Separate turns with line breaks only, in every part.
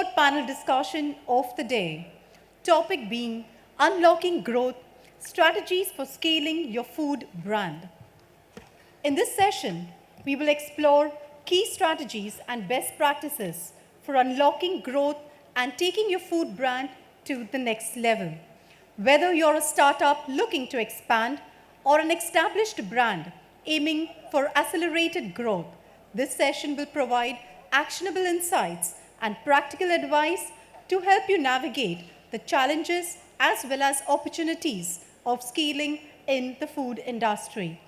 third panel discussion of the day. Topic being Unlocking Growth, Strategies for Scaling Your Food Brand. In this session, we will explore key strategies and best practices for unlocking growth and taking your food brand to the next level. Whether you're a startup looking to expand or an established brand aiming for accelerated growth, this session will provide actionable insights and practical advice to help you navigate the challenges as well as opportunities of scaling in the food industry.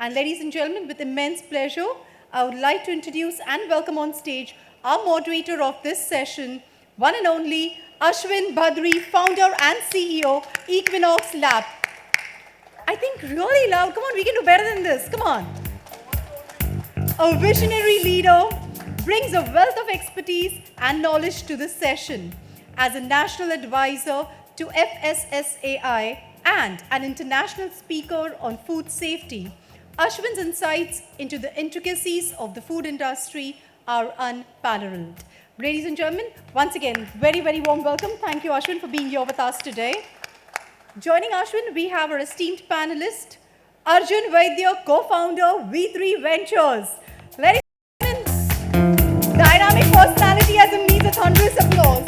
And ladies and gentlemen, with immense pleasure, I would like to introduce and welcome on stage our moderator of this session, one and only Ashwin Bhadri, founder and CEO, Equinox Labs. I think really loud. Come on, we can do better than this. Come on. A visionary leader brings a wealth of expertise and knowledge to this session. As a national advisor to FSSAI and an international speaker on food safety, Ashwin's insights into the intricacies of the food industry are unparalleled. Ladies and gentlemen, once again, very, very warm welcome. Thank you, Ashwin, for being here with us today. Joining Ashwin, we have our esteemed panelist, Arjun Vaidya, co-founder, V3 Ventures. Ladies and gentlemen, dynamic personality as it needs a thunderous applause.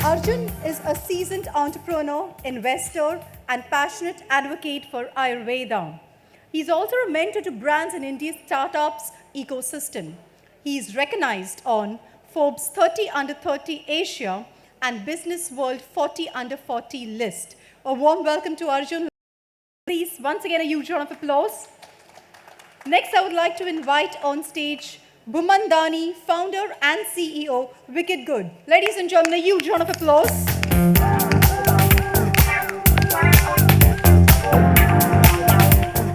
Arjun is a seasoned entrepreneur, investor, and passionate advocate for Ayurveda. He's also a mentor to brands in India's startups ecosystem. He is recognized on Forbes 30 Under 30 Asia and Business World 40 Under 40 list. A warm welcome to Arjun. Please, once again, a huge round of applause. Next, I would like to invite on stage Bhuman, Dani, founder and CEO, WickedGud. Ladies and gentlemen, a huge round of applause.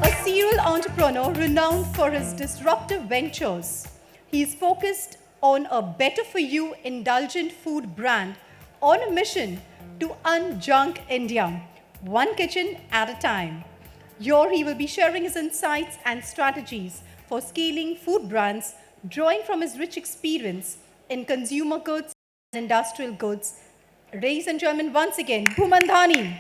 A serial entrepreneur renowned for his disruptive ventures. He is focused on a better-for-you indulgent food brand on a mission to unjunk India, one kitchen at a time. Here he will be sharing his insights and strategies for scaling food brands, drawing from his rich experience in consumer goods and industrial goods. Ladies and gentlemen, once again, Bhuman, Dani.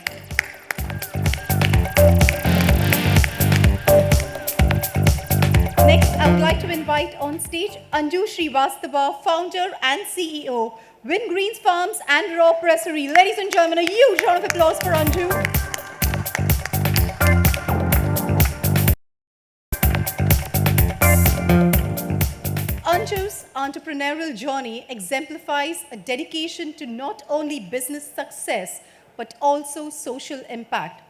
Next, I would like to invite on stage Anju Srivastava, founder and CEO, Wingreens Farms and Raw Pressery. Ladies and gentlemen, a huge round of applause for Anju. Anju's entrepreneurial journey exemplifies a dedication to not only business success, but also social impact.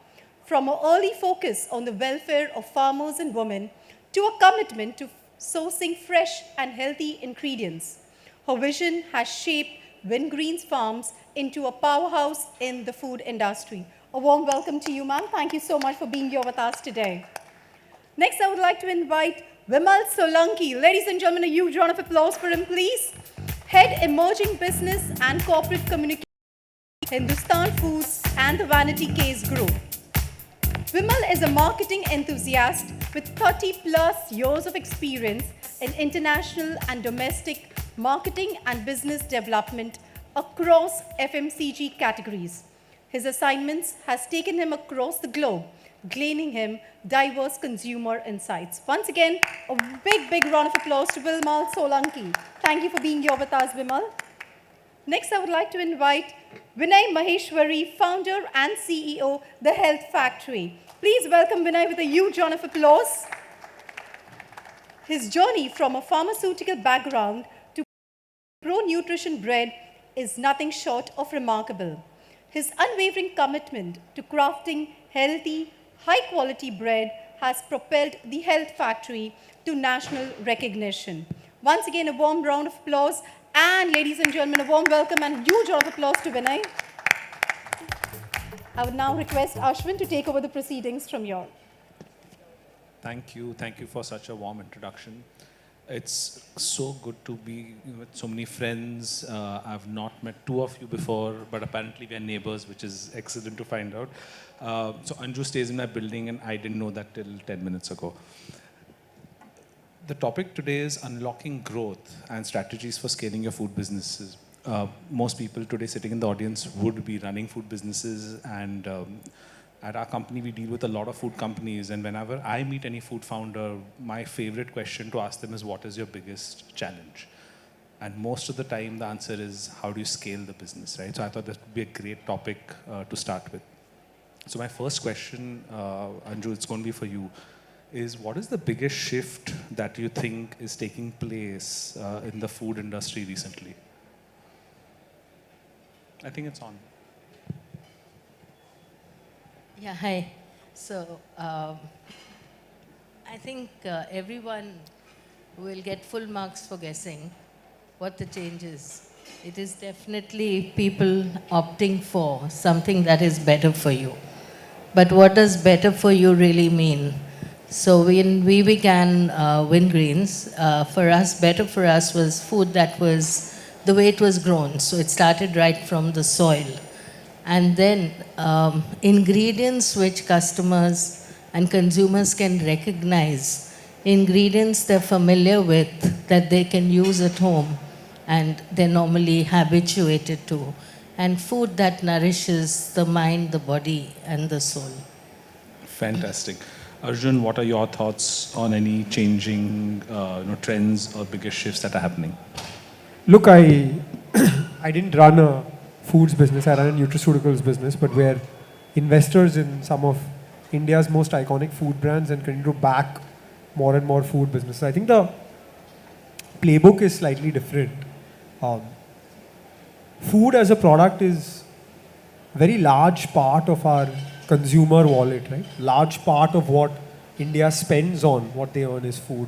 From an early focus on the welfare of farmers and women to a commitment to sourcing fresh and healthy ingredients, her vision has shaped Wingreens Farms into a powerhouse in the food industry. A warm welcome to you, ma'am. Thank you so much for being here with us today. Next, I would like to invite Vimal Solanki. Ladies and gentlemen, a huge round of applause for him, please. Head Emerging Business and Corporate Communication, Hindustan Foods and the Vanity Case Group. Vimal is a marketing enthusiast with 30+ years of experience in international and domestic marketing and business development across FMCG categories. His assignments has taken him across the globe, gleaning him diverse consumer insights. Once again, a big, big round of applause to Vimal Solanki. Thank you for being here with us, Vimal. Next, I would like to invite Vinay Maheshwari, founder and CEO, The Health Factory. Please welcome Vinay with a huge round of applause. His journey from a pharmaceutical background to pro-nutrition bread is nothing short of remarkable. His unwavering commitment to crafting healthy, high-quality bread has propelled The Health Factory to national recognition. Once again, a warm round of applause. And ladies and gentlemen, a warm welcome and a huge round of applause to Vinay. I would now request Ashwin to take over the proceedings from here.
Thank you. Thank you for such a warm introduction. It's so good to be with so many friends. I've not met two of you before, but apparently we are neighbors, which is excellent to find out. So Anju stays in my building, and I didn't know that till 10 minutes ago. The topic today is unlocking growth and strategies for scaling your food businesses. Most people today sitting in the audience would be running food businesses, and at our company we deal with a lot of food companies, and whenever I meet any food founder, my favorite question to ask them is, what is your biggest challenge? And most of the time the answer is, how do you scale the business, right? So I thought that would be a great topic to start with. So my first question, Anju, it's going to be for you, is what is the biggest shift that you think is taking place in the food industry recently? I think it's on.
Yeah, hi. So, I think everyone will get full marks for guessing what the change is. It is definitely people opting for something that is better for you. But what does better for you really mean? So when we began Wingreens, for us, better for us was food that was the way it was grown. So it started right from the soil. And then ingredients which customers and consumers can recognize, ingredients they're familiar with, that they can use at home and they're normally habituated to. And food that nourishes the mind, the body, and the soul.
Fantastic. Arjun, what are your thoughts on any changing trends or biggest shifts that are happening?
Look, I didn't run a foods business, I ran a nutraceuticals business, but we're investors in some of India's most iconic food brands and continue to back more and more food businesses. I think the playbook is slightly different. Food as a product is a very large part of our consumer wallet, right? Large part of what India spends on what they earn is food.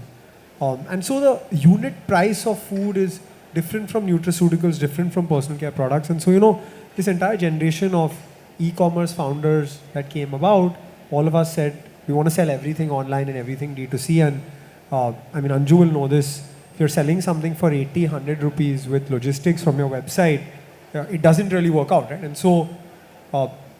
And so the unit price of food is different from nutraceuticals, different from personal care products. And so, this entire generation of e-commerce founders that came about, all of us said, we want to sell everything online and everything D2C. And Anju will know this. If you're selling something for 80, 100 rupees with logistics from your website, it doesn't really work out, right? And so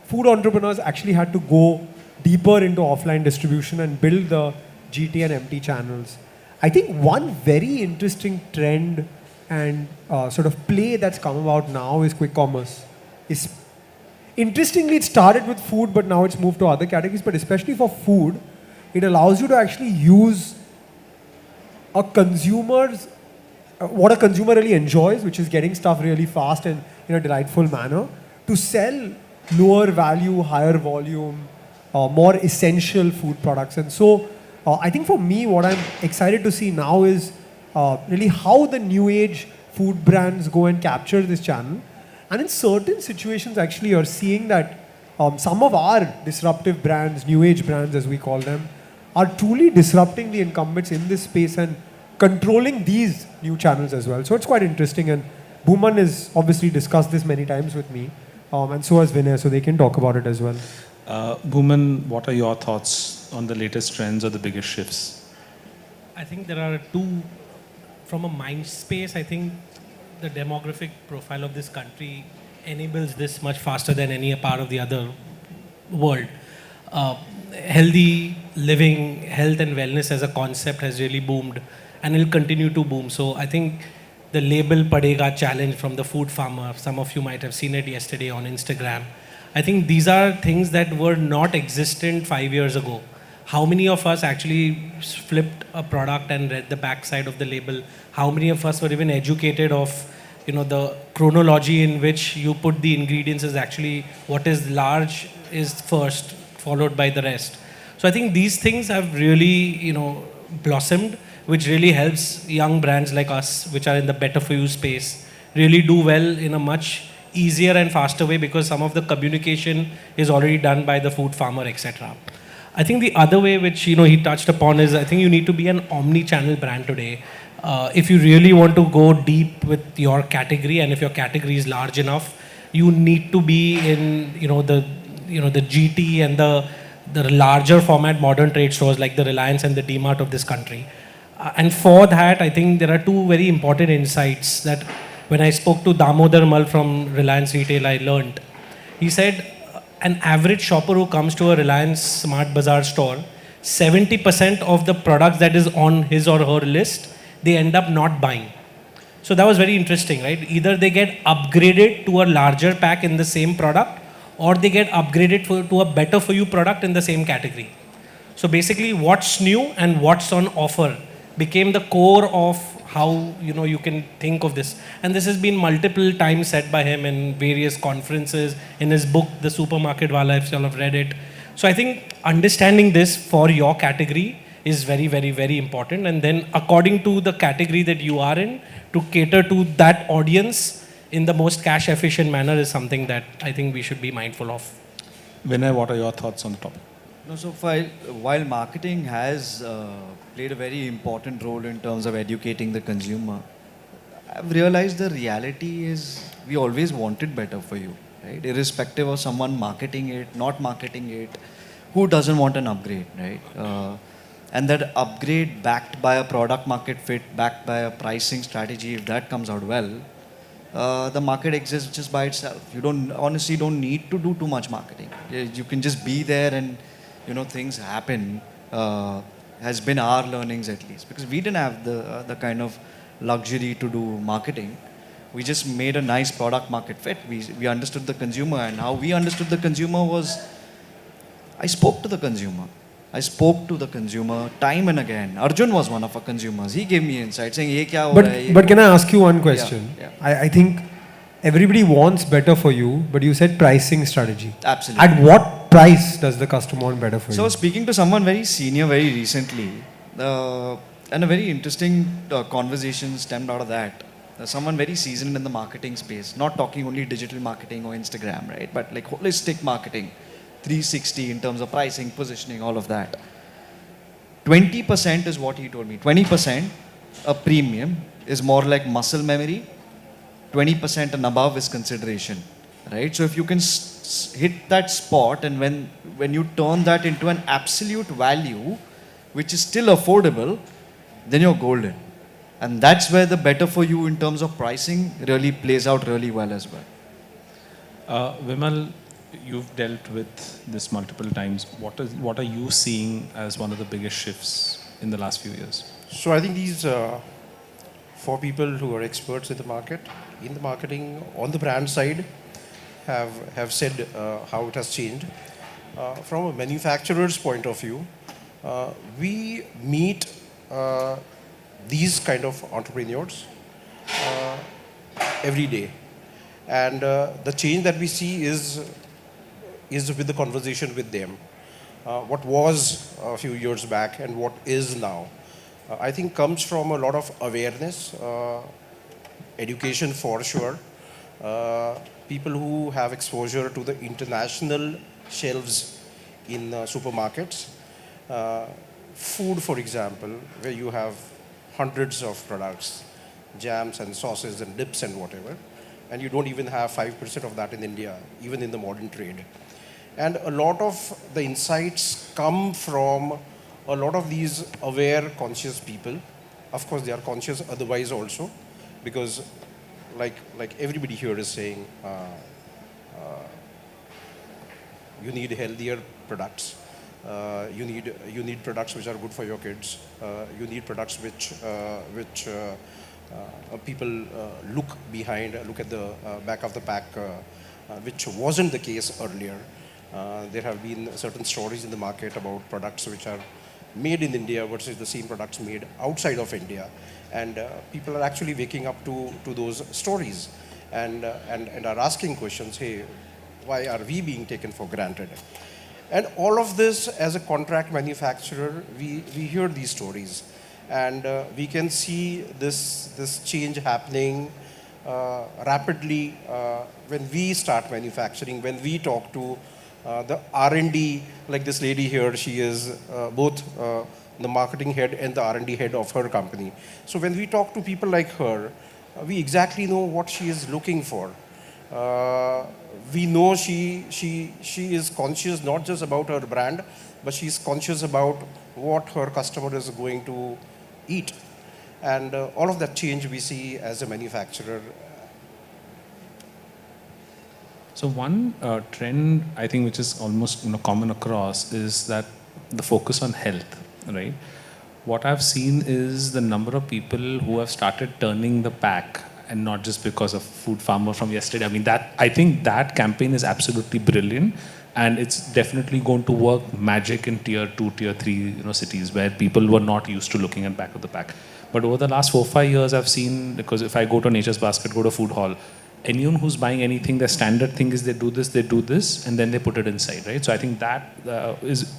food entrepreneurs actually had to go deeper into offline distribution and build the GT and MT channels. I think one very interesting trend and sort of play that's come about now is quick commerce. Interestingly, it started with food, but now it's moved to other categories. But especially for food, it allows you to actually use a consumer's what a consumer really enjoys, which is getting stuff really fast and in a delightful manner, to sell lower value, higher volume, more essential food products. And so I think for me, what I'm excited to see now is really how the new age food brands go and capture this channel. And in certain situations, actually, you're seeing that some of our disruptive brands, new age brands as we call them, are truly disrupting the incumbents in this space and controlling these new channels as well. So it's quite interesting. And Bhuman has obviously discussed this many times with me, and so has Vinay, so they can talk about it as well.
Bhuman, what are your thoughts on the latest trends or the biggest shifts?
I think there are two. From a mind space, I think the demographic profile of this country enables this much faster than any part of the other world. Healthy living, health and wellness as a concept has really boomed and will continue to boom. So I think the label Padega challenge from the food farmer, some of you might have seen it yesterday on Instagram. I think these are things that were not existent 5 years ago. How many of us actually flipped a product and read the backside of the label? How many of us were even educated of, the chronology in which you put the ingredients is actually what is large is first, followed by the rest. So I think these things have really, blossomed, which really helps young brands like us, which are in the better for you space, really do well in a much easier and faster way because some of the communication is already done by the food farmer, etc. I think the other way which he touched upon is I think you need to be an omni-channel brand today. If you really want to go deep with your category and if your category is large enough, you need to be in the GT and the larger format modern trade stores like the Reliance and the DMart of this country. And for that, I think there are two very important insights that when I spoke to Damodar Mal from Reliance Retail, I learned. He said, an average shopper who comes to a Reliance Smart Bazaar store 70% of the products that is on his or her list, they end up not buying. So that was very interesting, right? Either they get upgraded to a larger pack in the same product, or they get upgraded to a better for you product in the same category. So basically, what's new and what's on offer became the core of how you can think of this. And this has been multiple times said by him in various conferences, in his book, The Supermarket Wala, if you all have read it. So I think understanding this for your category is very, very, very important. And then according to the category that you are in, to cater to that audience in the most cash efficient manner is something that I think we should be mindful of.
Vinay, what are your thoughts on the topic?
No, so while marketing has played a very important role in terms of educating the consumer, I've realized the reality is we always wanted better for you, right? Irrespective of someone marketing it, not marketing it, who doesn't want an upgrade, right? And that upgrade backed by a product market fit, backed by a pricing strategy, if that comes out well, the market exists just by itself. You honestly don't need to do too much marketing. You can just be there and things happen. Has been our learnings at least, because we didn't have the kind of luxury to do marketing. We just made a nice product market fit. We understood the consumer, and how we understood the consumer was, I spoke to the consumer. I spoke to the consumer time and again. Arjun was one of our consumers. He gave me insight saying, "Ye kya ho raha hai?"
But can I ask you one question?
Yeah.
I think everybody wants better for you, but you said pricing strategy.
Absolutely.
At what price does the customer want better for
So I
you?
was speaking to someone very senior very recently, and a very interesting conversation stemmed out of that. Someone very seasoned in the marketing space, not talking only digital marketing or Instagram, right? But like holistic marketing, 360 in terms of pricing, positioning, all of that. 20% is what he told me. 20% a premium is more like muscle memory. 20% and above is consideration, right? So if you can hit that spot, and when you turn that into an absolute value, which is still affordable, then you're golden. And that's where the better for you in terms of pricing really plays out really well as well.
Vimal, you've dealt with this multiple times. What are you seeing as one of the biggest shifts in the last few years?
So I think these four people who are experts in the market, in the marketing, on the brand side, have said how it has changed. From a manufacturer's point of view, we meet these kind of entrepreneurs every day. And the change that we see is with the conversation with them. What was a few years back and what is now, I think comes from a lot of awareness, education for sure. People who have exposure to the international shelves in supermarkets. Food, for example, where you have hundreds of products, jams and sauces and dips and whatever, and you don't even have 5% of that in India, even in the modern trade. And a lot of the insights come from a lot of these aware, conscious people. Of course, they are conscious otherwise also, because like everybody here is saying, you need healthier products. You need products which are good for your kids. You need products which people look behind, look at the back of the pack, which wasn't the case earlier. There have been certain stories in the market about products which are made in India versus the same products made outside of India. And people are actually waking up to those stories and are asking questions, hey, why are we being taken for granted? And all of this, as a contract manufacturer, we hear these stories. And we can see this change happening rapidly when we start manufacturing, when we talk to the R&D, like this lady here, she is both the marketing head and the R&D head of her company. So when we talk to people like her, we exactly know what she is looking for. We know she is conscious not just about her brand, but she's conscious about what her customer is going to eat. And all of that change we see as a manufacturer.
So one trend I think which is almost common across is that the focus on health, right? What I've seen is the number of people who have started turning the pack, and not just because of Food Farmer from yesterday. I mean, I think that campaign is absolutely brilliant, and it's definitely going to work magic in tier 2, tier 3, cities where people were not used to looking at back of the pack. But over the last 4-5 years, I've seen, because if I go to Nature's Basket, go to Food Hall, anyone who's buying anything, the standard thing is they do this, and then they put it inside, right? So I think that is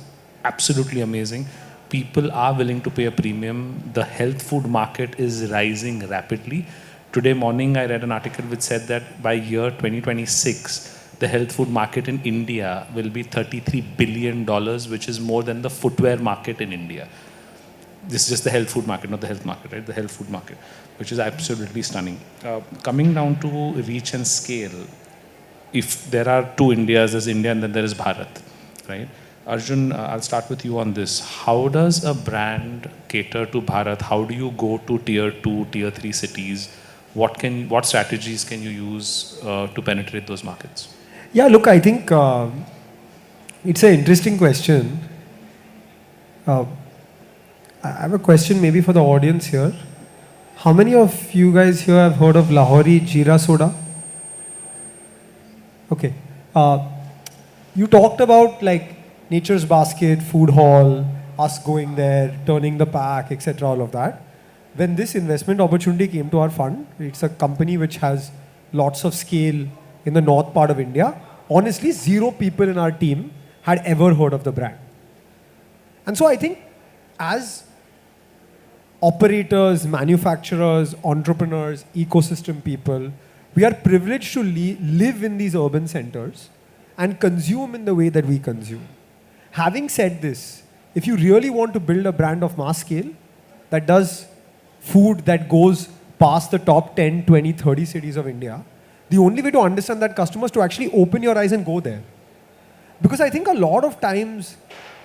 absolutely amazing. People are willing to pay a premium. The health food market is rising rapidly. Today morning, I read an article which said that by year 2026, the health food market in India will be $33 billion, which is more than the footwear market in India. This is just the health food market, not the health market, right? The health food market, which is absolutely stunning. Coming down to reach and scale, if there are two Indias, there's India and then there is Bharat, right? Arjun, I'll start with you on this. How does a brand cater to Bharat? How do you go to tier 2, tier 3 cities? What strategies can you use to penetrate those markets?
Yeah, look, I think it's an interesting question. I have a question maybe for the audience here. How many of you guys here have heard of Lahori Jeera Soda? Okay. You talked about like Nature's Basket, Food Hall, us going there, turning the pack, etc., all of that. When this investment opportunity came to our fund, it's a company which has lots of scale in the north part of India. Honestly, 0 people in our team had ever heard of the brand. And so I think as operators, manufacturers, entrepreneurs, ecosystem people, we are privileged to live in these urban centers and consume in the way that we consume. Having said this, if you really want to build a brand of mass scale that does food that goes past the top 10, 20, 30 cities of India, the only way to understand that customer is to actually open your eyes and go there. Because I think a lot of times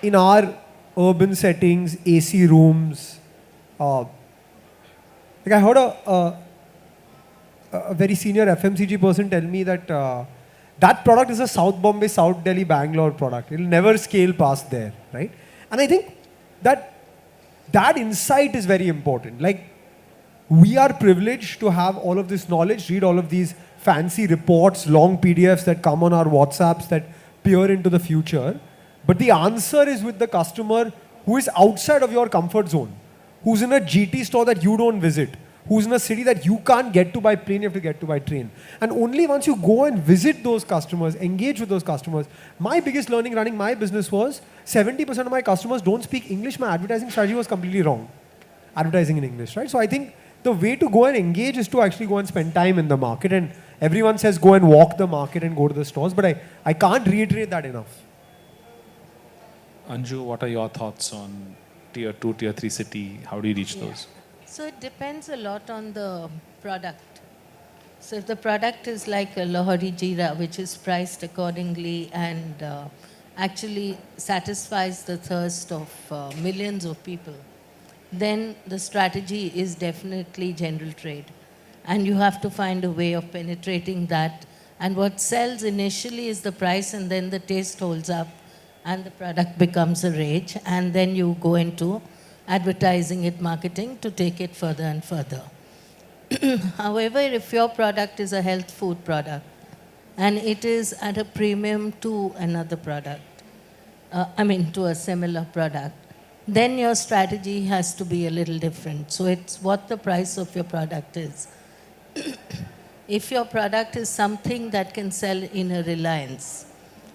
in our urban settings, AC rooms, like I heard a very senior FMCG person tell me that that product is a South Bombay, South Delhi, Bangalore product. It will never scale past there, right? And I think that insight is very important. Like, we are privileged to have all of this knowledge, read all of these fancy reports, long PDFs that come on our WhatsApps that peer into the future. But the answer is with the customer who is outside of your comfort zone, who's in a GT store that you don't visit, who's in a city that you can't get to by plane, you have to get to by train. And only once you go and visit those customers, engage with those customers. My biggest learning running my business was 70% of my customers don't speak English. My advertising strategy was completely wrong. Advertising in English, right? So I think the way to go and engage is to actually go and spend time in the market. And everyone says go and walk the market and go to the stores, but I can't reiterate that enough.
Anju, what are your thoughts on tier 2, tier 3 city? How do you reach those?
So it depends a lot on the product. So if the product is like a Lahori Jeera, which is priced accordingly and actually satisfies the thirst of millions of people, then the strategy is definitely general trade. And you have to find a way of penetrating that. And what sells initially is the price, and then the taste holds up and the product becomes a rage. And then you go into advertising it, marketing to take it further and further. However, if your product is a health food product and it is at a premium to another product, to a similar product, then your strategy has to be a little different. So it's what the price of your product is. If your product is something that can sell in a Reliance,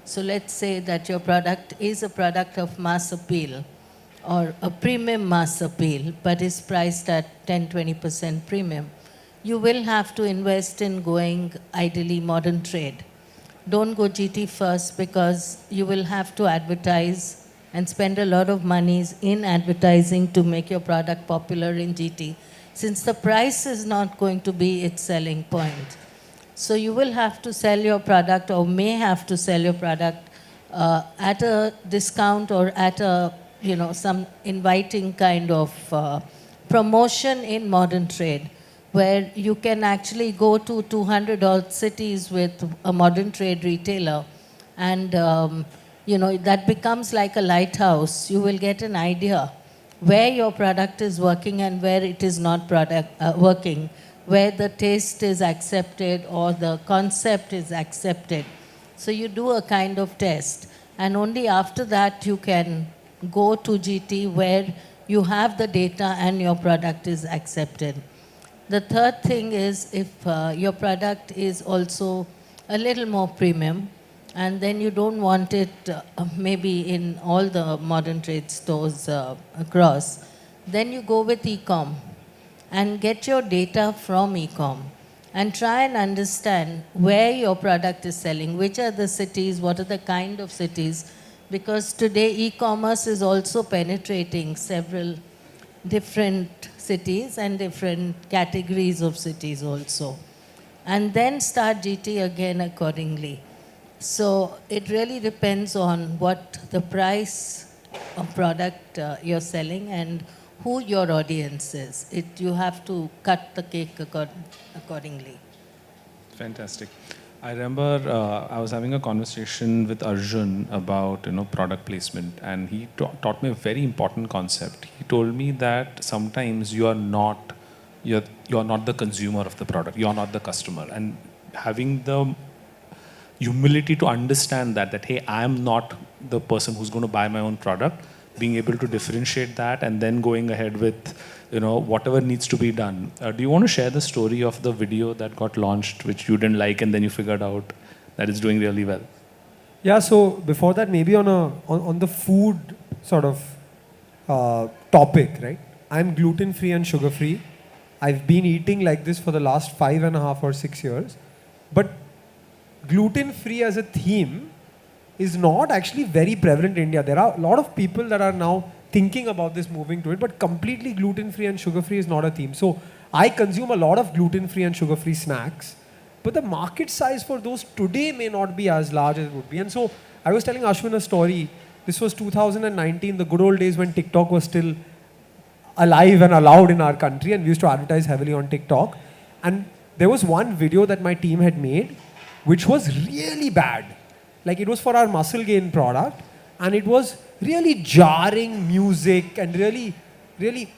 so let's say that your product is a product of mass appeal or a premium mass appeal, but is priced at 10-20% premium, you will have to invest in going ideally modern trade. Don't go GT first, because you will have to advertise and spend a lot of monies in advertising to make your product popular in GT, since the price is not going to be its selling point. So you will have to sell your product, or may have to sell your product at a discount or at a, some inviting kind of promotion in modern trade, where you can actually go to 200 odd cities with a modern trade retailer and that becomes like a lighthouse. You will get an idea where your product is working and where it is not working, where the taste is accepted or the concept is accepted. So you do a kind of test, and only after that you can go to GT where you have the data and your product is accepted. The third thing is if your product is also a little more premium, and then you don't want it maybe in all the modern trade stores across, then you go with e-com and get your data from e-com and try and understand where your product is selling, which are the cities, what are the kind of cities, because today e-commerce is also penetrating several different cities and different categories of cities also. And then start GT again accordingly. So it really depends on what the price of product you're selling and who your audience is. You have to cut the cake accordingly.
Fantastic. I remember I was having a conversation with Arjun about product placement, and he taught me a very important concept. He told me that sometimes you're not the consumer of the product, you're not the customer, and having the humility to understand that hey, I am not the person who's going to buy my own product, being able to differentiate that and then going ahead with whatever needs to be done. Do you want to share the story of the video that got launched which you didn't like and then you figured out that it's doing really well?
Yeah, so before that, maybe on the food sort of topic, right? I'm gluten-free and sugar-free. I've been eating like this for the last 5.5 or 6 years. But gluten-free as a theme is not actually very prevalent in India. There are a lot of people that are now thinking about this, moving to it, but completely gluten-free and sugar-free is not a theme. So I consume a lot of gluten-free and sugar-free snacks, but the market size for those today may not be as large as it would be. And so I was telling Ashwin a story. This was 2019, the good old days when TikTok was still alive and allowed in our country, and we used to advertise heavily on TikTok. And there was one video that my team had made which was really bad. Like, it was for our muscle gain product, and it was really jarring music and really, really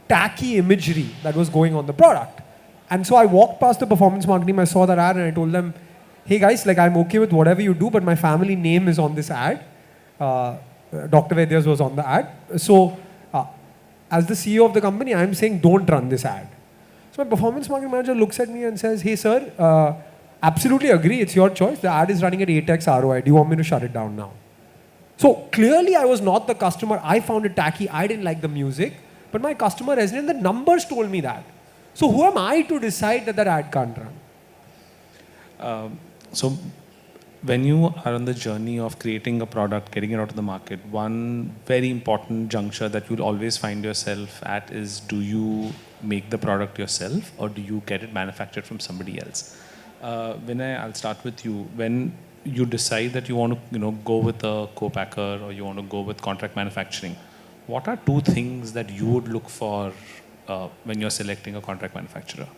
tacky imagery that was going on the product. And so I walked past the performance marketing, I saw that ad, and I told them, hey guys, like, I'm okay with whatever you do, but my family name is on this ad. Dr. Vaidya's was on the ad. So as the CEO of the company, I'm saying don't run this ad. So my performance marketing manager looks at me and says, hey sir, absolutely agree, it's your choice. The ad is running at 8x ROI. Do you want me to shut it down now? So clearly I was not the customer. I found it tacky. I didn't like the music. But my customer resonated. The numbers told me that. So who am I to decide that ad can't run?
So when you are on the journey of creating a product, getting it out of the market, one very important juncture that you'll always find yourself at is, do you make the product yourself or do you get it manufactured from somebody else? Vinay, I'll start with you. When you decide that you want to go with a co-packer or you want to go with contract manufacturing, what are 2 things that you would look for when you're selecting a contract manufacturer?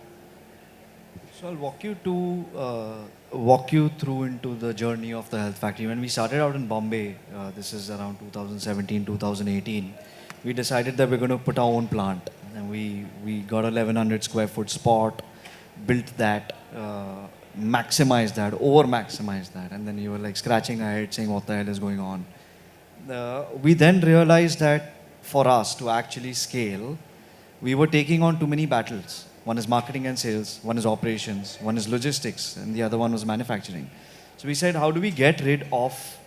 So I'll walk you through into the journey of the Health Factory. When we started out in Bombay, this is around 2017, 2018, we decided that we're going to put our own plant. And we got a 1100 square foot spot, built that, maximized that, over-maximized that. And then you were like scratching our head saying, what the hell is going on? We then realized that for us to actually scale, we were taking on too many battles. One is marketing and sales, one is operations, one is logistics, and the other one was manufacturing. So we said, how do we get rid of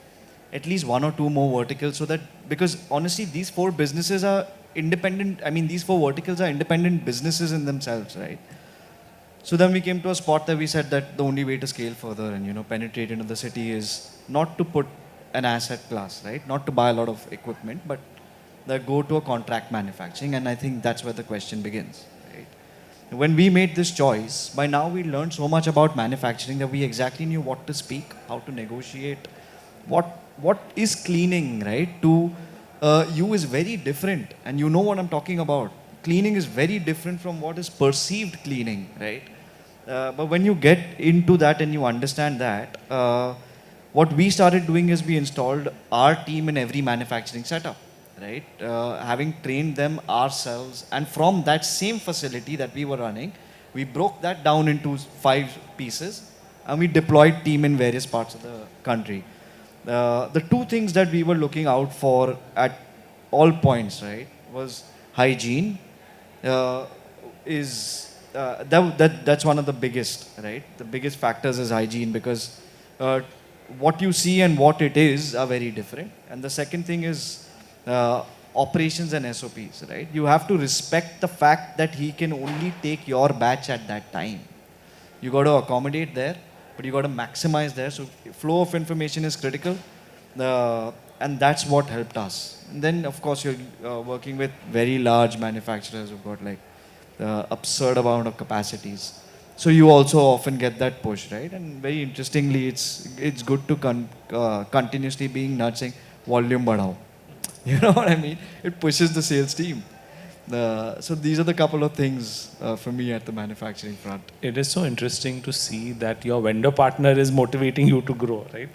at least 1 or 2 more verticals so that, because honestly, these 4 businesses are independent. I mean, these 4 verticals are independent businesses in themselves, right? So then we came to a spot that we said that the only way to scale further and penetrate into the city is not to put an asset class, right? Not to buy a lot of equipment, but that go to a contract manufacturing. And I think that's where the question begins. When we made this choice, by now we learned so much about manufacturing that we exactly knew what to speak, how to negotiate, what is cleaning, right? To you is very different, and you know what I'm talking about. Cleaning is very different from what is perceived cleaning, right? But when you get into that and you understand that, what we started doing is we installed our team in every manufacturing setup, right? Having trained them ourselves, and from that same facility that we were running, we broke that down into 5 pieces, and we deployed team in various parts of the country. The 2 things that we were looking out for at all points, right, was hygiene. That's one of the biggest, right? The biggest factors is hygiene, because what you see and what it is are very different. And the second thing is operations and SOPs, right? You have to respect the fact that he can only take your batch at that time. You got to accommodate there, but you got to maximize there. So flow of information is critical, and that's what helped us. And then, of course, you're working with very large manufacturers who've got like absurd amount of capacities. So you also often get that push, right? And very interestingly, it's good to continuously being nudging volume badhao. You know what I mean? It pushes the sales team. So these are the couple of things for me at the manufacturing front.
It is so interesting to see that your vendor partner is motivating you to grow, right?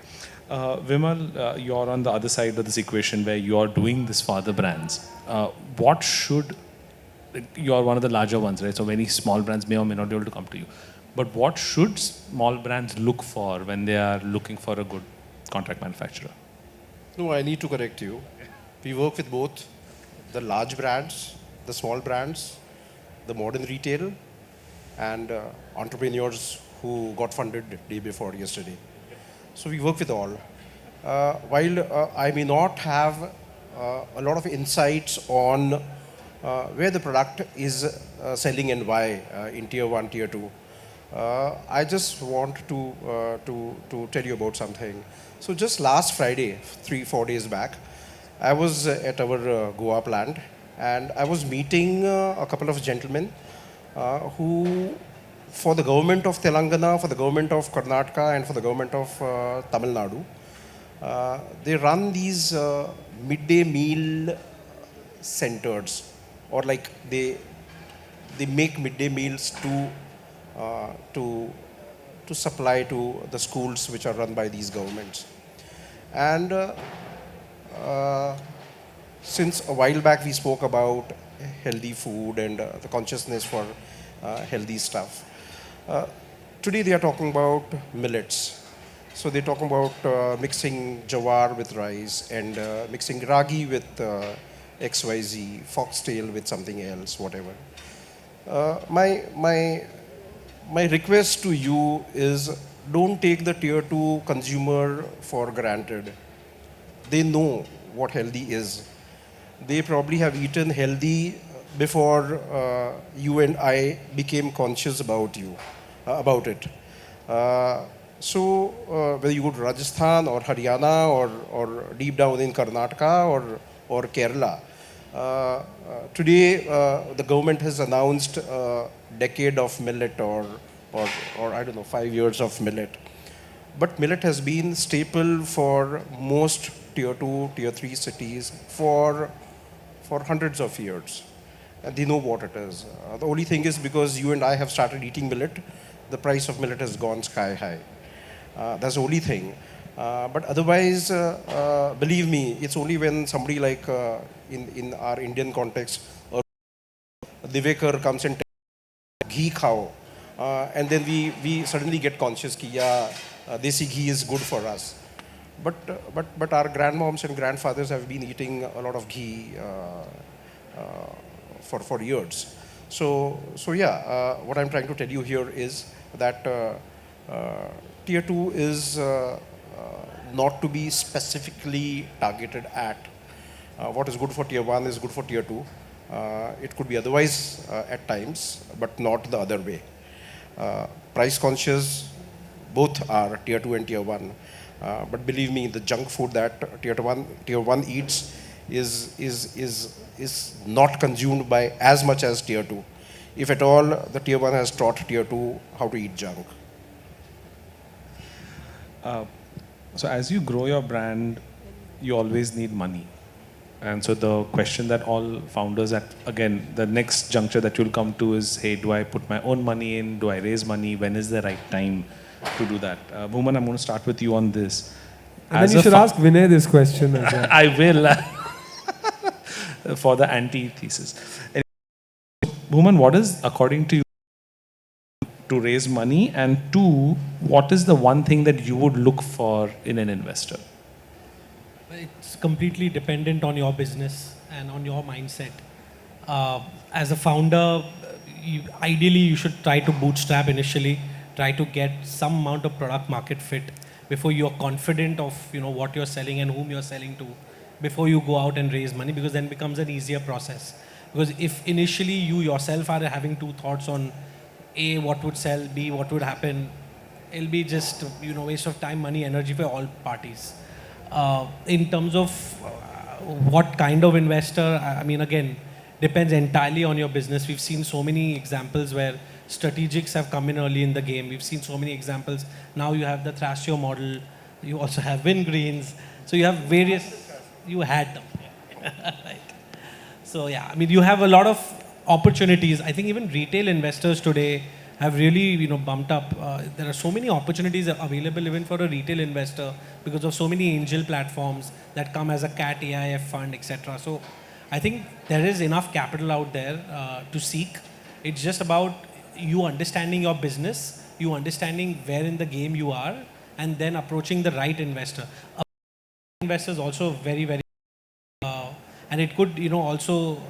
Vimal, you're on the other side of this equation where you're doing this for other brands. You're one of the larger ones, right? So many small brands may or may not be able to come to you. But what should small brands look for when they are looking for a good contract manufacturer?
No, I need to correct you. We work with both the large brands, the small brands, the modern retail, and entrepreneurs who got funded day before yesterday. So we work with all. While I may not have a lot of insights on where the product is selling and why in tier 1, tier 2, I just want to tell you about something. So just last Friday, 3-4 days back, I was at our Goa plant, and I was meeting a couple of gentlemen who, for the government of Telangana, for the government of Karnataka, and for the government of Tamil Nadu, they run these midday meal centers, or like they make midday meals to supply to the schools which are run by these governments. And since a while back we spoke about healthy food and the consciousness for healthy stuff. Today they are talking about millets. So they're talking about mixing jawar with rice and mixing ragi with XYZ, foxtail with something else, whatever. My request to you is, don't take the tier 2 consumer for granted. They know what healthy is. They probably have eaten healthy before you and I became conscious about it. So whether you go to Rajasthan or Haryana or deep down in Karnataka or Kerala, today the government has announced a decade of millet or I don't know, 5 years of millet. But millet has been staple for most tier 2, tier 3 cities for hundreds of years. And they know what it is. The only thing is, because you and I have started eating millet, the price of millet has gone sky high. That's the only thing. But otherwise, believe me, it's only when somebody like in our Indian context, Divekar comes and tells ghee khao, and then we suddenly get conscious ki desi ghee is good for us. But our grandmoms and grandfathers have been eating a lot of ghee for years. So yeah, what I'm trying to tell you here is that tier 2 is not to be specifically targeted at. What is good for tier 1 is good for tier 2. It could be otherwise at times, but not the other way. Price conscious, both are tier 2 and tier 1. But believe me, the junk food that tier 1 eats is not consumed by as much as tier 2. If at all, the tier 1 has taught tier 2 how to eat junk.
So as you grow your brand, you always need money. And so the question that all founders again, the next juncture that you'll come to is, hey, do I put my own money in? Do I raise money? When is the right time to do that? Bhuman, I'm going to start with you on this.
And then you should ask Vinay this question as well.
I will for the antithesis. Bhuman, what is, according to you, to raise money? And two, what is the one thing that you would look for in an investor?
It's completely dependent on your business and on your mindset. As a founder, ideally you should try to bootstrap initially, try to get some amount of product market fit before you're confident of what you're selling and whom you're selling to, before you go out and raise money, because then it becomes an easier process. Because if initially you yourself are having two thoughts on A, what would sell, B, what would happen, it'll be just waste of time, money, energy for all parties. In terms of what kind of investor, I mean, again, depends entirely on your business. We've seen so many examples where strategics have come in early in the game. We've seen so many examples. Now you have the Thrasio model. You also have Wingreens. So you have various, you had them. Right. So yeah, I mean, you have a lot of opportunities. I think even retail investors today have really, bumped up. There are so many opportunities available even for a retail investor because of so many angel platforms that come as a CAT AIF fund, etc. So I think there is enough capital out there to seek. It's just about you understanding your business, you understanding where in the game you are, and then approaching the right investor. Investors also very, very, and it could, also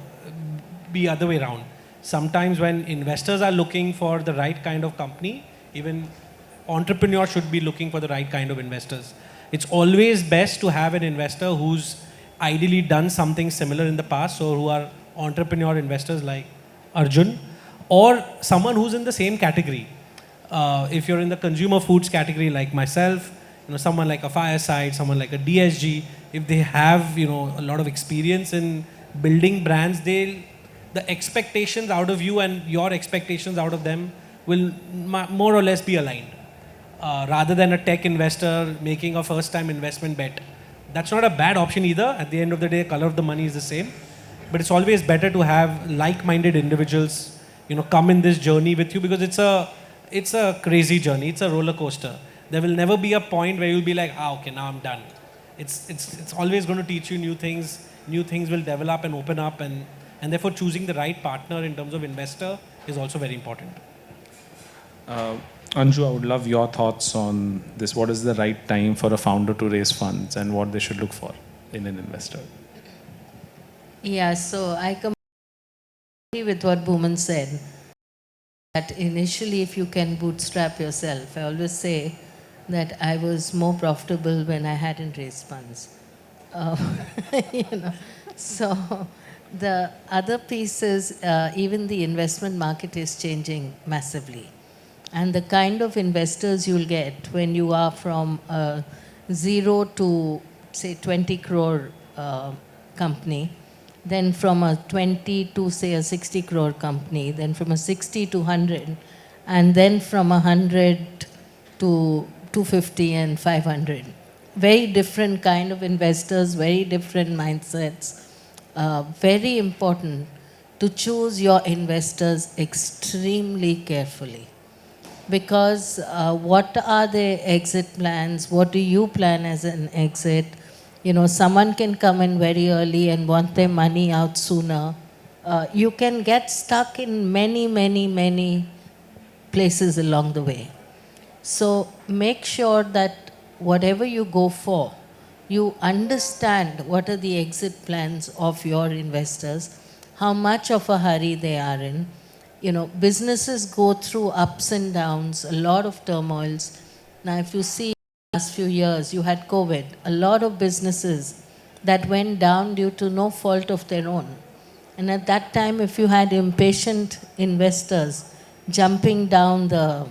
be other way around. Sometimes when investors are looking for the right kind of company, even entrepreneurs should be looking for the right kind of investors. It's always best to have an investor who's ideally done something similar in the past, or who are entrepreneur investors like Arjun, or someone who's in the same category. If you're in the consumer foods category like myself, someone like a Fireside, someone like a DSG, if they have a lot of experience in building brands, the expectations out of you and your expectations out of them will more or less be aligned. Rather than a tech investor making a first time investment bet. That's not a bad option either. At the end of the day, color of the money is the same. But it's always better to have like-minded individuals, come in this journey with you, because it's a crazy journey. It's a roller coaster. There will never be a point where you'll be like, okay, now I'm done. It's always going to teach you new things. New things will develop and open up, and therefore choosing the right partner in terms of investor is also very important.
Anju, I would love your thoughts on this. What is the right time for a founder to raise funds and what they should look for in an investor?
Yeah, so I agree with what Bhuman said. That initially, if you can bootstrap yourself, I always say that I was more profitable when I hadn't raised funds. So the other piece is even the investment market is changing massively. And the kind of investors you'll get when you are from 0 to, say, 20 crore company, then from a 20 to, say, a 60 crore company, then from a 60 to 100, and then from 100 to 250 and 500. Very different kind of investors, very different mindsets. Very important to choose your investors extremely carefully. Because what are their exit plans? What do you plan as an exit? Someone can come in very early and want their money out sooner. You can get stuck in many, many, many places along the way. So make sure that whatever you go for, you understand what are the exit plans of your investors, how much of a hurry they are in. Businesses go through ups and downs, a lot of turmoils. Now, if you see the last few years, you had COVID, a lot of businesses that went down due to no fault of their own. And at that time, if you had impatient investors jumping down the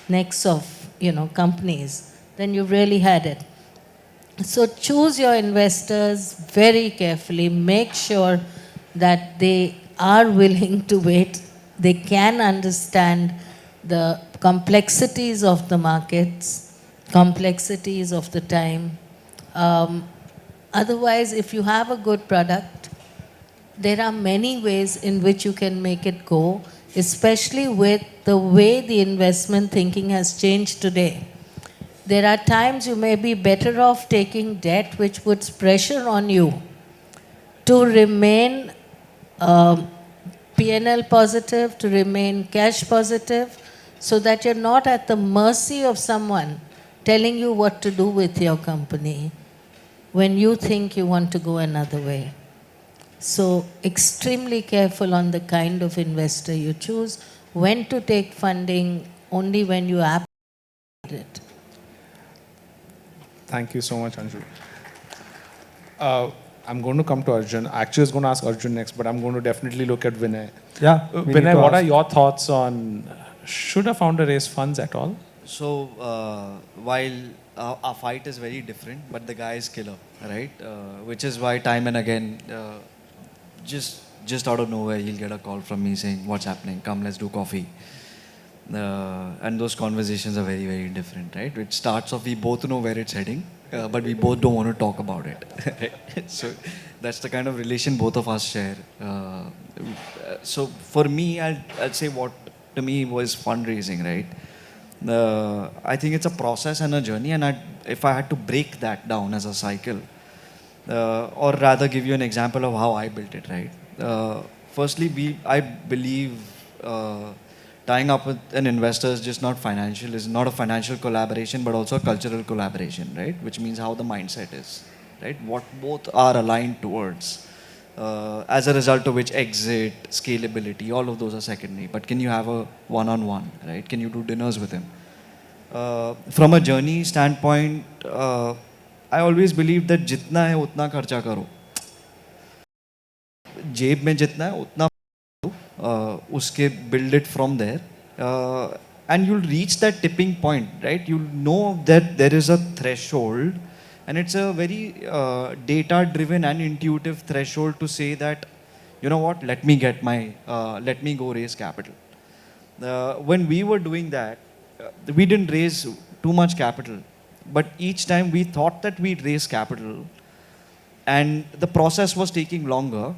necks of, companies, then you really had it. So choose your investors very carefully. Make sure that they are willing to wait. They can understand the complexities of the markets, complexities of the time. Otherwise, if you have a good product, there are many ways in which you can make it go, especially with the way the investment thinking has changed today. There are times you may be better off taking debt which puts pressure on you to remain P&L positive, to remain cash positive, so that you're not at the mercy of someone telling you what to do with your company when you think you want to go another way. So extremely careful on the kind of investor you choose, when to take funding, only when you absolutely need it.
Thank you so much, Anju. I'm going to come to Arjun. Actually, I was going to ask Arjun next, but I'm going to definitely look at Vinay.
Yeah.
Vinay, what are your thoughts on, should a founder raise funds at all?
So, while our fight is very different, but the guy is killer, right? Which is why time and again, just out of nowhere, he'll get a call from me saying, "What's happening? Come, let's do coffee." And those conversations are very, very different, right? It starts off, we both know where it's heading, but we both don't want to talk about it. Right? So that's the kind of relation both of us share. So for me, I'd say what to me was fundraising, right? I think it's a process and a journey, and if I had to break that down as a cycle, or rather give you an example of how I built it, right? Firstly, I believe tying up with an investor is just not financial, is not a financial collaboration, but also a cultural collaboration, right? Which means how the mindset is, right? What both are aligned towards. As a result of which exit, scalability, all of those are secondary. But can you have a one-on-one, right? Can you do dinners with him? From a journey standpoint, I always believe that jitna hai utna kharcha karo. जेब में जितना है उतना uske build it from there, and you'll reach that tipping point, right? You'll know that there is a threshold, and it's a very data driven and intuitive threshold to say that, you know what, let me go raise capital. When we were doing that, we didn't raise too much capital, but each time we thought that we'd raise capital and the process was taking longer,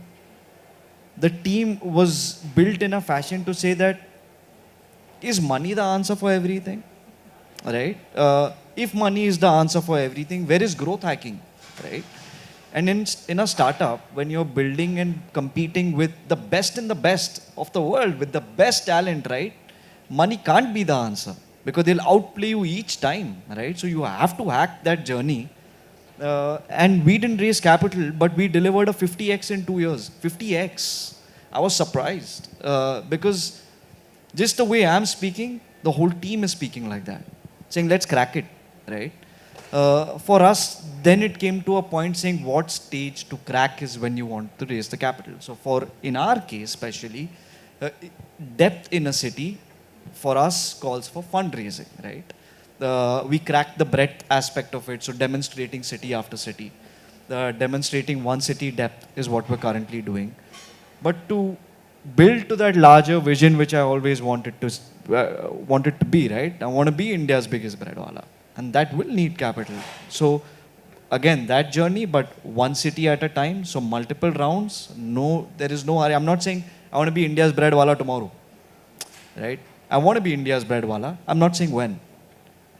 the team was built in a fashion to say that, is money the answer for everything? Right? If money is the answer for everything, where is growth hacking? Right? And in a startup, when you're building and competing with the best in the best of the world, with the best talent, right? Money can't be the answer because they'll outplay you each time, right? So you have to hack that journey. And we didn't raise capital, but we delivered a 50x in 2 years. 50x. I was surprised because just the way I'm speaking, the whole team is speaking like that, saying, let's crack it, right? For us, then it came to a point saying what stage to crack is when you want to raise the capital. So in our case, especially, depth in a city, for us, calls for fundraising, right? We cracked the breadth aspect of it, so demonstrating city after city. Demonstrating one city depth is what we're currently doing. But to build to that larger vision, which I always wanted to be, right? I want to be India's biggest breadwala, and that will need capital. So again, that journey, but one city at a time, so multiple rounds. No, there is no hurry. I'm not saying I want to be India's breadwala tomorrow, right? I want to be India's breadwala. I'm not saying when.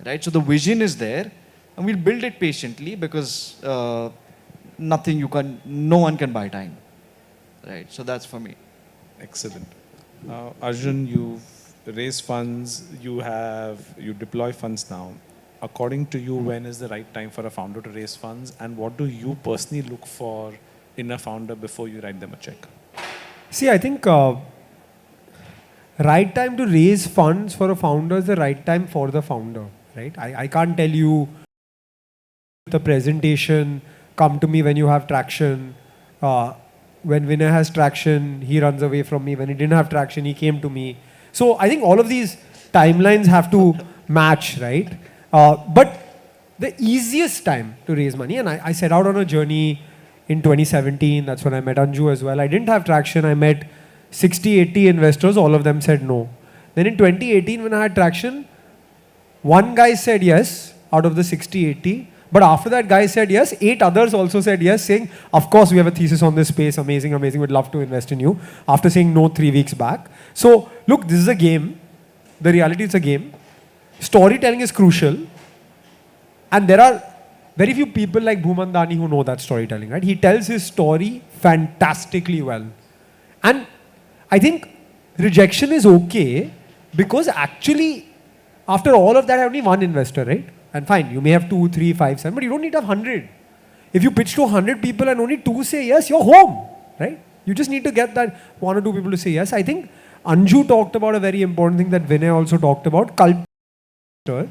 Right? So the vision is there, and we'll build it patiently because no one can buy time. Right? So that's for me.
Excellent. Arjun, you've raised funds, you deploy funds now. According to you, when is the right time for a founder to raise funds, and what do you personally look for in a founder before you write them a check?
See, I think right time to raise funds for a founder is the right time for the founder. Right? I can't tell you the presentation, come to me when you have traction. When Vinay has traction, he runs away from me. When he didn't have traction, he came to me. So I think all of these timelines have to match, right? But the easiest time to raise money, and I set out on a journey in 2017. That's when I met Anju as well. I didn't have traction. I met 60, 80 investors. All of them said no. Then in 2018, when I had traction, one guy said yes out of the 60, 80. But after that guy said yes, 8 others also said yes, saying, of course, we have a thesis on this space. Amazing, amazing. We'd love to invest in you. After saying no 3 weeks back. So, look, this is a game. The reality is a game. Storytelling is crucial. And there are very few people like Bhuman, Dani who know that storytelling, right? He tells his story fantastically well. And I think rejection is okay because actually, after all of that, I have only one investor, right? And fine, you may have 2, 3, 5, 7, but you don't need to have 100. If you pitch to 100 people and only 2 say yes, you're home, right? You just need to get that 1 or 2 people to say yes. I think Anju talked about a very important thing that Vinay also talked about, culture.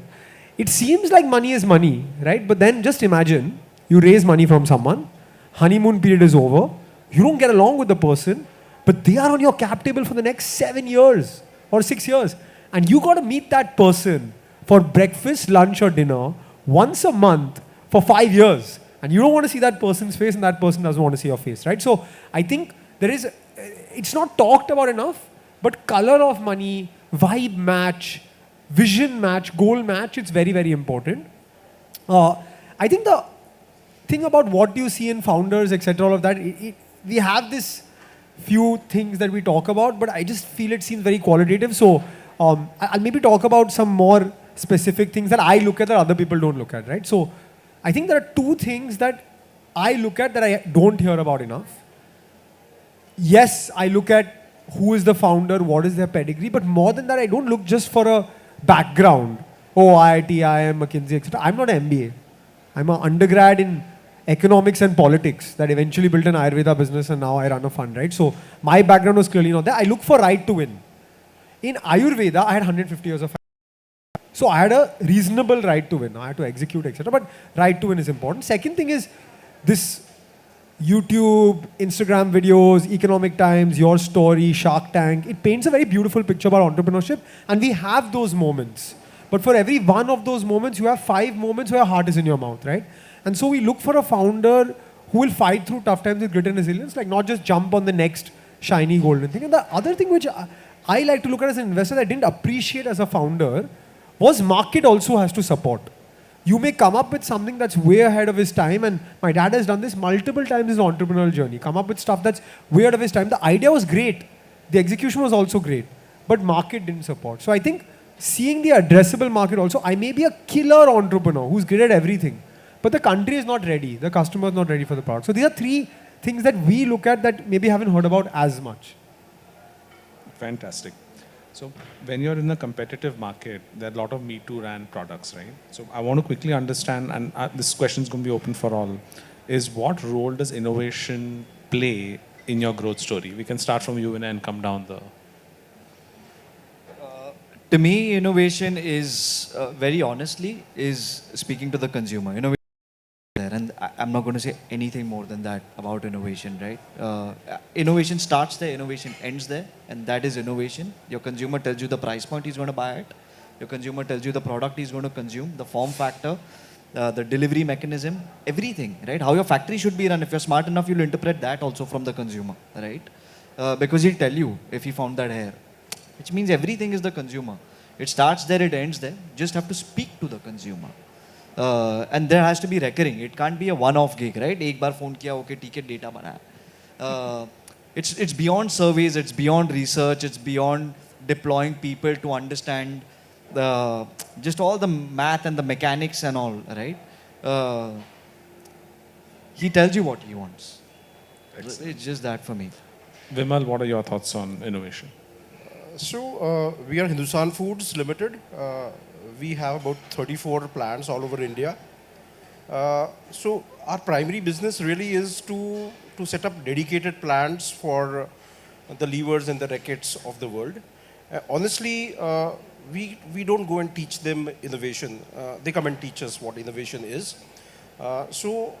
It seems like money is money, right? But then just imagine you raise money from someone, honeymoon period is over, you don't get along with the person, but they are on your cap table for the next 7 years or 6 years. And you got to meet that person for breakfast, lunch, or dinner once a month for 5 years. And you don't want to see that person's face, and that person doesn't want to see your face, right? So I think it's not talked about enough, but color of money, vibe match, vision match, goal match, it's very, very important. I think the thing about what you see in founders, etc., all of that, we have this few things that we talk about, but I just feel it seems very qualitative. So I'll maybe talk about some more specific things that I look at that other people don't look at, right? So I think there are 2 things that I look at that I don't hear about enough. Yes, I look at who is the founder, what is their pedigree, but more than that, I don't look just for a background. Oh, IIT, IIM, McKinsey, etc. I'm not an MBA. I'm an undergrad in economics and politics that eventually built an Ayurveda business, and now I run a fund, right? So my background was clearly not there. I look for right to win. In Ayurveda, I had 150 years of. So I had a reasonable right to win. I had to execute, etc. But right to win is important. Second thing is this YouTube, Instagram videos, Economic Times, Your Story, Shark Tank. It paints a very beautiful picture about entrepreneurship, and we have those moments. But for every one of those moments, you have 5 moments where your heart is in your mouth, right? And so we look for a founder who will fight through tough times with grit and resilience, like not just jump on the next shiny golden thing. And the other thing which I like to look at as an investor that I didn't appreciate as a founder was market also has to support. You may come up with something that's way ahead of his time, and my dad has done this multiple times in his entrepreneurial journey. Come up with stuff that's way ahead of his time. The idea was great. The execution was also great. But market didn't support. So I think seeing the addressable market also, I may be a killer entrepreneur who's great at everything, but the country is not ready. The customer is not ready for the product. So these are 3 things that we look at that maybe haven't heard about as much.
Fantastic. So when you're in a competitive market, there are a lot of Me Too ran products, right? So I want to quickly understand, and this question is going to be open for all, is what role does innovation play in your growth story? We can start from you, Vinay, and come down the...
To me, innovation is, very honestly, is speaking to the consumer. Innovation there, and I'm not going to say anything more than that about innovation, right? Innovation starts there, innovation ends there, and that is innovation. Your consumer tells you the price point he's going to buy it. Your consumer tells you the product he's going to consume, the form factor, the delivery mechanism, everything, right? How your factory should be run. If you're smart enough, you'll interpret that also from the consumer, right? Because he'll tell you if he found that hair, which means everything is the consumer. It starts there, it ends there. You just have to speak to the consumer. And there has to be recurring. It can't be a one-off gig, right? एक बार phone किया, okay, ticket data बनाया. It's beyond surveys, it's beyond research, it's beyond deploying people to understand just all the math and the mechanics and all, right? He tells you what he wants. It's just that for me.
Vimal, what are your thoughts on innovation?
So we are Hindustan Foods Limited. We have about 34 plants all over India. So our primary business really is to set up dedicated plants for the levers and the rackets of the world. Honestly, we don't go and teach them innovation. They come and teach us what innovation is. So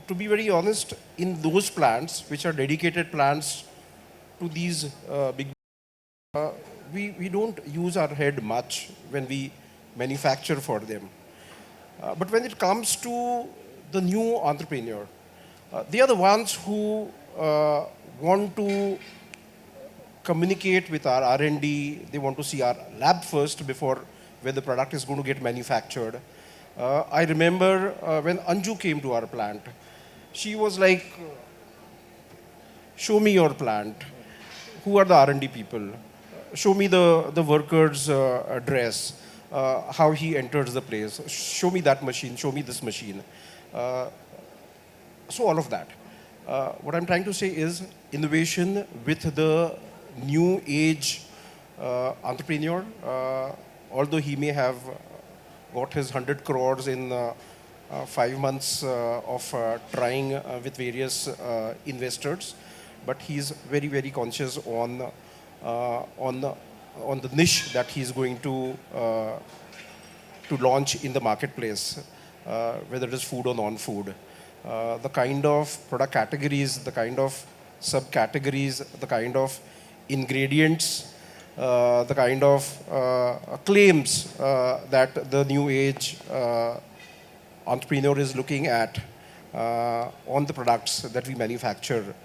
to be very honest, in those plants, which are dedicated plants to these big, we don't use our head much when we manufacture for them. But when it comes to the new entrepreneur, they are the ones who want to communicate with our R&D. They want to see our lab first before where the product is going to get manufactured. I remember when Anju came to our plant, she was like, show me your plant. Who are the R&D people? Show me the workers' address. how he enters the place. Show me that machine, show me this machine. So all of that. What I'm trying to say is innovation with the new age entrepreneur, although he may have got his 100 crores in 5 months of trying with various investors, but he's very, very conscious on the niche that he's going to launch in the marketplace, whether it is food or non-food. The kind of product categories, the kind of subcategories, the kind of ingredients, the kind of claims that the new age entrepreneur is looking at on the products that we manufacture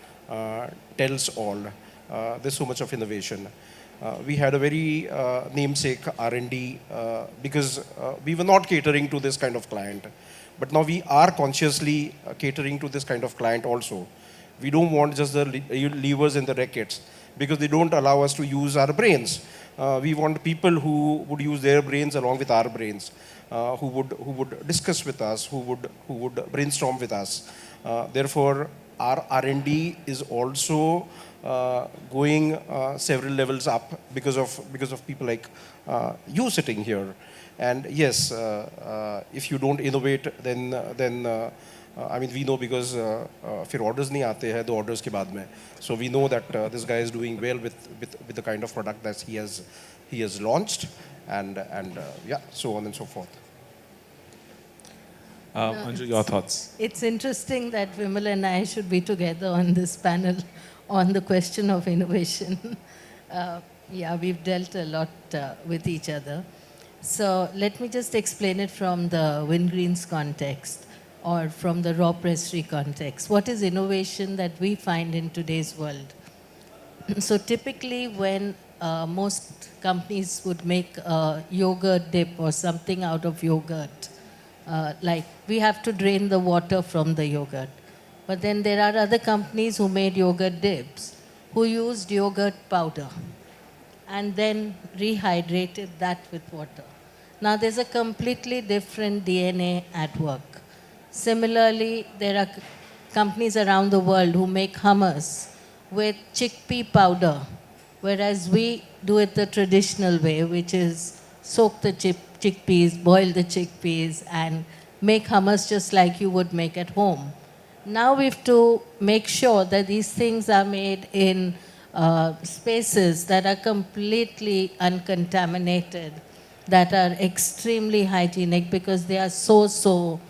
tells all. There's so much of innovation. We had a very namesake R&D because we were not catering to this kind of client. But now we are consciously catering to this kind of client also. We don't want just the levers and the rackets because they don't allow us to use our brains. We want people who would use their brains along with our brains, who would discuss with us, who would brainstorm with us. Therefore, our R&D is also going several levels up because of people like you sitting here. And yes, if you don't innovate, then I mean we know because फिर orders नहीं आते हैं 2 orders के बाद में. So we know that this guy is doing well with the kind of product that he has launched, and yeah, so on and so forth.
Anju, your thoughts?
It's interesting that Vimal and I should be together on this panel on the question of innovation. Yeah, we've dealt a lot with each other. So let me just explain it from the Wingreens context or from the raw pressery context. What is innovation that we find in today's world? So typically when most companies would make a yogurt dip or something out of yogurt, like we have to drain the water from the yogurt. But then there are other companies who made yogurt dips, who used yogurt powder and then rehydrated that with water. Now there's a completely different DNA at work. Similarly, there are companies around the world who make hummus with chickpea powder, whereas we do it the traditional way, which is soak the chickpeas, boil the chickpeas, and make hummus just like you would make at home. Now we have to make sure that these things are made in spaces that are completely uncontaminated, that are extremely hygienic because they are so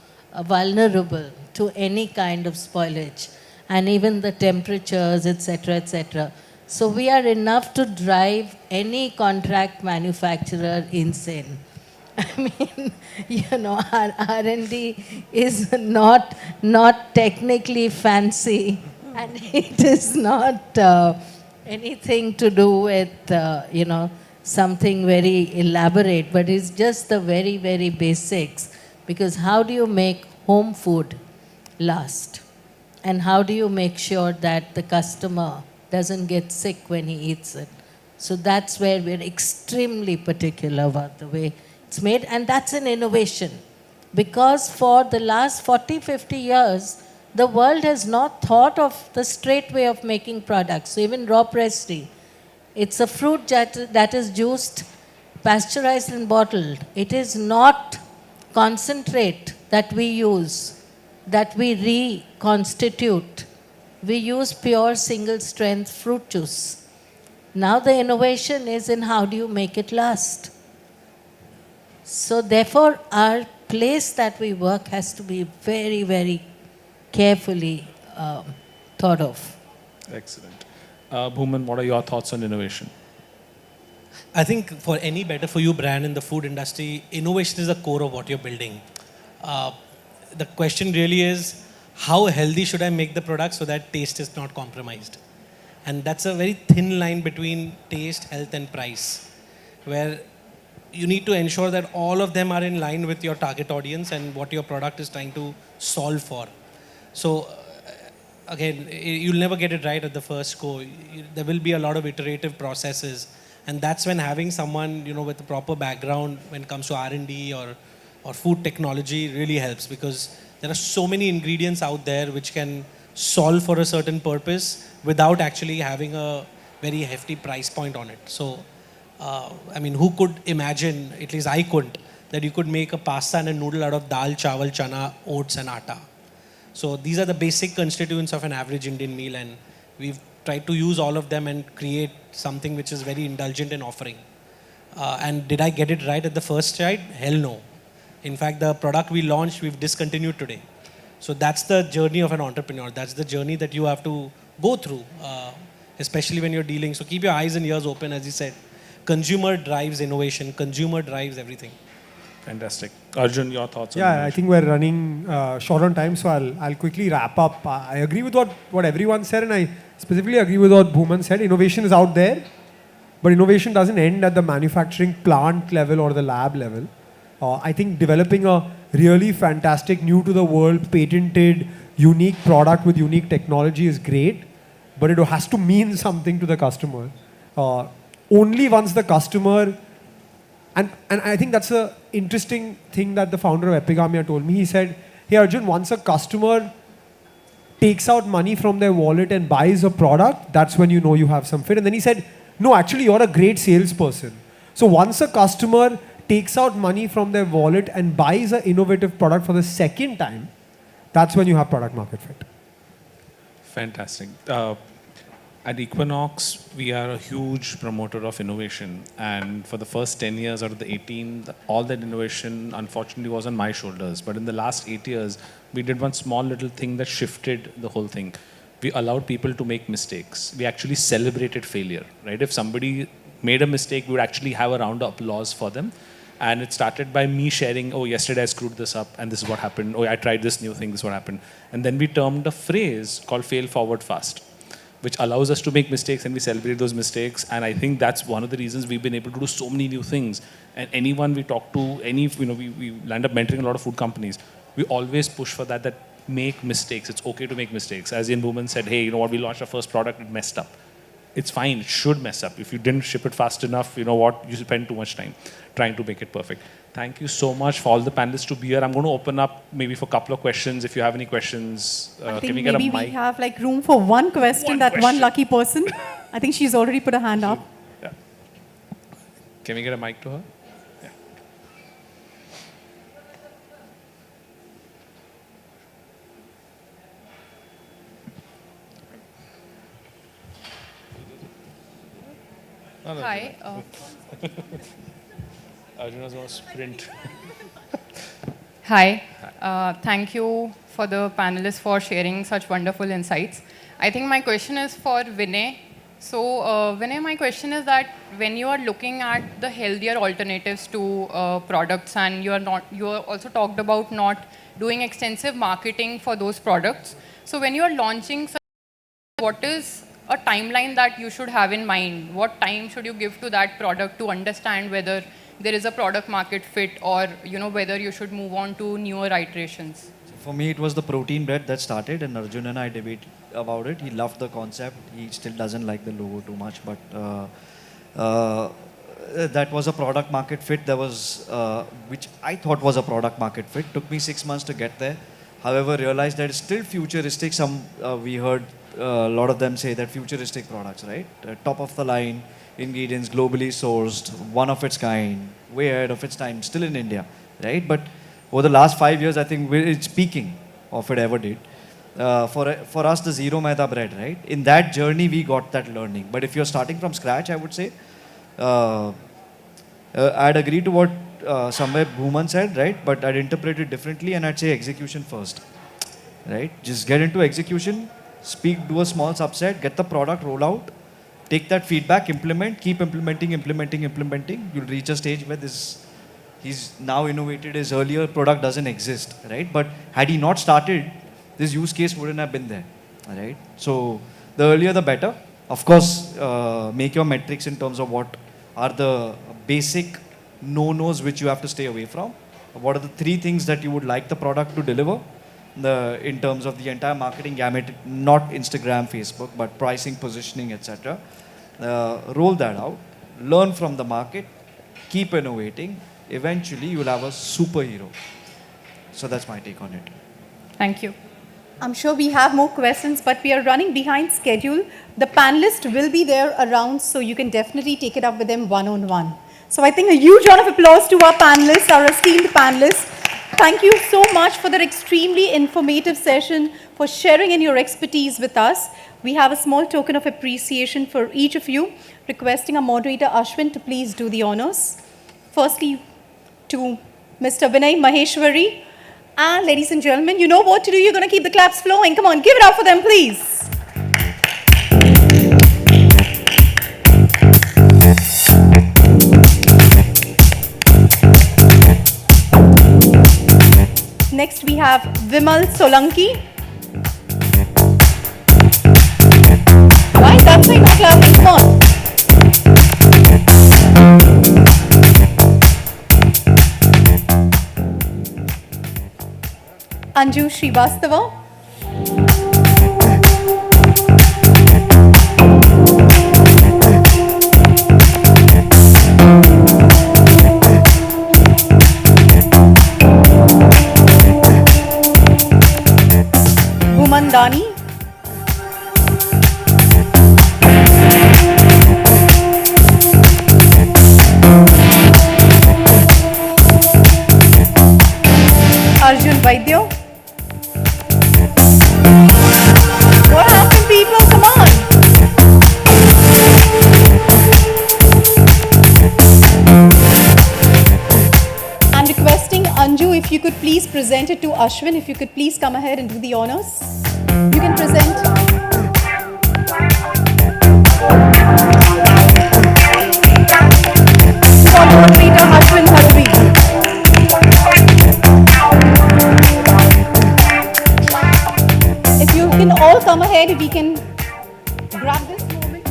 vulnerable to any kind of spoilage and even the temperatures, etc., etc. So we are enough to drive any contract manufacturer insane. I mean, you know, our R&D is not technically fancy, and it is not anything to do with, you know, something very elaborate, but it's just the very, very basics. Because how do you make home food last? And how do you make sure that the customer doesn't get sick when he eats it? So that's where we're extremely particular about the way it's made, and that's an innovation. Because for the last 40, 50 years, the world has not thought of the straight way of making products. So even raw pressery, it's a fruit that is juiced, pasteurized and bottled. It is not concentrate that we use, that we reconstitute. We use pure single strength fruit juice. Now the innovation is in how do you make it last. So therefore our place that we work has to be very, very carefully thought of.
Excellent. Bhuman, what are your thoughts on innovation?
I think for any better for you brand in the food industry, innovation is the core of what you're building. The question really is, how healthy should I make the product so that taste is not compromised? And that's a very thin line between taste, health and price, where you need to ensure that all of them are in line with your target audience and what your product is trying to solve for. So again, you'll never get it right at the first go. There will be a lot of iterative processes And that's when having someone, with a proper background when it comes to R&D or food technology really helps, because there are so many ingredients out there which can solve for a certain purpose without actually having a very hefty price point on it. So, who could imagine, at least I couldn't, that you could make a pasta and a noodle out of dal, chawal, chana, oats and atta. So these are the basic constituents of an average Indian meal, and we've tried to use all of them and create something which is very indulgent in offering. And did I get it right at the first try? Hell no. In fact, the product we launched, we've discontinued today. So that's the journey of an entrepreneur. That's the journey that you have to go through, especially when you're dealing. So keep your eyes and ears open, as you said. Consumer drives innovation. Consumer drives everything.
Fantastic. Arjun, your thoughts on
Yeah, I think we're running short on time, so I'll quickly wrap up. I agree with what everyone said, and I specifically agree with what Bhuman said. Innovation is out there, but innovation doesn't end at the manufacturing plant level or the lab level. I think developing a really fantastic, new to the world, patented, unique product with unique technology is great, but it has to mean something to the customer. Only once the customer, and I think that's an interesting thing that the founder of Epigamia told me. He said, hey Arjun, once a customer takes out money from their wallet and buys a product, that's when you know you have some fit. And then he said, no, actually you're a great salesperson. So once a customer takes out money from their wallet and buys an innovative product for the second time, that's when you have product market fit.
Fantastic. At Equinox, we are a huge promoter of innovation. And for the first 10 years out of the 18, all that innovation, unfortunately, was on my shoulders. But in the last 8 years, we did one small little thing that shifted the whole thing. We allowed people to make mistakes. We actually celebrated failure, right? If somebody made a mistake, we would actually have a round of applause for them. And it started by me sharing, oh, yesterday I screwed this up and this is what happened. Oh, I tried this new thing, this is what happened. And then we termed a phrase called fail forward fast, which allows us to make mistakes and we celebrate those mistakes. And I think that's one of the reasons we've been able to do so many new things. And anyone we talk to, we land up mentoring a lot of food companies. We always push for that make mistakes. It's okay to make mistakes. As in Bhuman said, hey, you know what, we launched our first product, it messed up. It's fine, it should mess up. If you didn't ship it fast enough, you know what, you spend too much time trying to make it perfect. Thank you so much for all the panelists to be here. I'm going to open up maybe for a couple of questions. If you have any questions, can we get a mic?
Maybe we have like room for one question, one lucky person. I think she's already put her hand up.
Yeah. Can we get a mic to her? Yeah.
Hi.
Arjun was going to sprint.
Hi. Thank you for the panelists for sharing such wonderful insights. I think my question is for Vinay. So, Vinay, my question is that when you are looking at the healthier alternatives to products, and you are also talked about not doing extensive marketing for those products. So, when you are launching, what is a timeline that you should have in mind? What time should you give to that product to understand whether there is a product market fit, or whether you should move on to newer iterations?
For me, it was the protein bread that started, and Arjun and I debated about it. He loved the concept. He still doesn't like the logo too much, but that was a product market fit. There was, which I thought was a product market fit. Took me 6 months to get there. However, realized that it's still futuristic. We heard a lot of them say that futuristic products, right? Top of the line ingredients, globally sourced, one of its kind, way ahead of its time, still in India, right? But over the last 5 years, I think it's peaking of it ever did. For us, the zero maida bread, right? In that journey, we got that learning. But if you're starting from scratch, I would say, I'd agree to what somewhere Bhuman said, right? But I'd interpret it differently, and I'd say execution first, right? Just get into execution, do a small subset, get the product roll out, take that feedback, implement, keep implementing. You'll reach a stage where he's now innovated, his earlier product doesn't exist, right? But had he not started, this use case wouldn't have been there, right? So the earlier the better. Of course, make your metrics in terms of what are the basic no-nos which you have to stay away from. What are the 3 things that you would like the product to deliver? In terms of the entire marketing gamut, not Instagram, Facebook, but pricing, positioning, etc. Roll that out. learn from the market, keep innovating. Eventually, you'll have a superhero. So that's my take on it.
Thank you.
I'm sure we have more questions, but we are running behind schedule. The panelists will be there around, so you can definitely take it up with them one-on-one. So I think a huge round of applause to our panelists, our esteemed panelists. Thank you so much for that extremely informative session, for sharing in your expertise with us. We have a small token of appreciation for each of you, requesting our moderator Ashwin to please do the honors. Firstly, to Mr. Vinay Maheshwari. And ladies and gentlemen, you know what to do. You're going to keep the claps flowing. Come on, give it up for them, please. Next, we have Vimal Solanki. Right, that's right, not clapping. Come on. Anju Srivastava. Bhuman Dani. Arjun Vaidya. What happened, people? Come on. I'm requesting Anju, if you could please present it to Ashwin, if you could please come ahead and do the honors. You can present. For moderator Ashwin Bhadri. If you can all come ahead, we can grab this moment.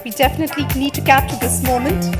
We definitely need to capture this moment.